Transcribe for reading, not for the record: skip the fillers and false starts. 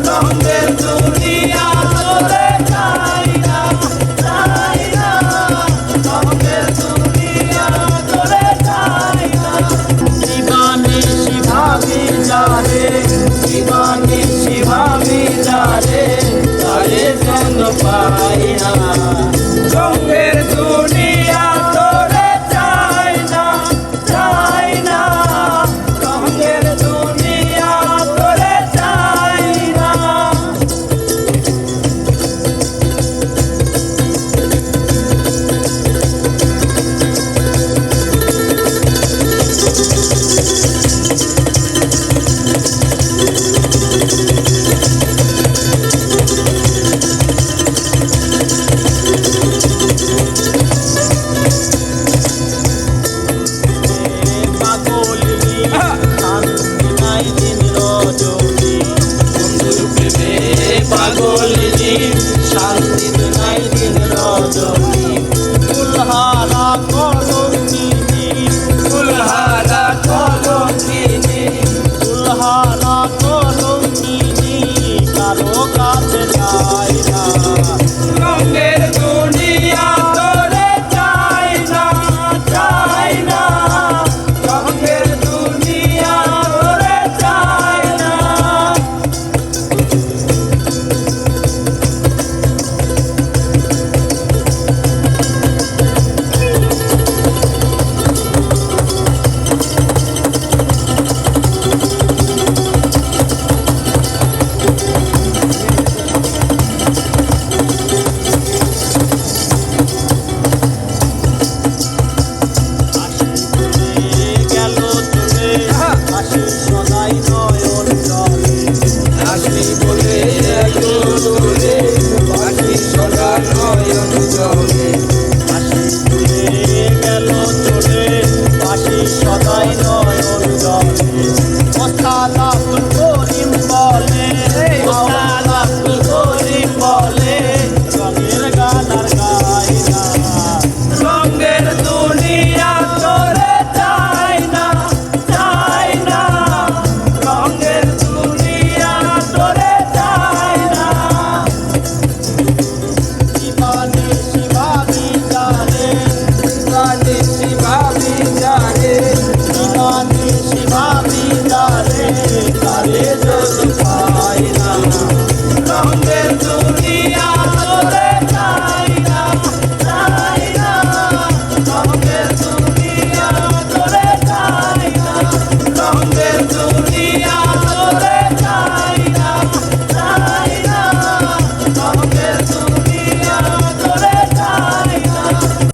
রঙের দুনিয়া তোরে চাই না, চাই না, রঙের দুনিয়া তোরে চাই না। দিবানিশি ভাবি যারে, দিবানিশি ভাবি যারে, তারে যেন পাই না। রঙের দুনিয়া তোরে চাই না, চাই না, রঙের দুনিয়া তোরে চাই না। পাগলিনী শান্তি নাই দিন রজনী, ফুলহারা কলঙ্কিনী, ফুলহারা কলঙ্কিনী, ফুলহারা কলঙ্কিনী, কারো কাছে যায় না। রঙের দুনিয়া তোরে চাই না, চাই না, রঙের দুনিয়া তোরে চাই না। আসি বলে গেল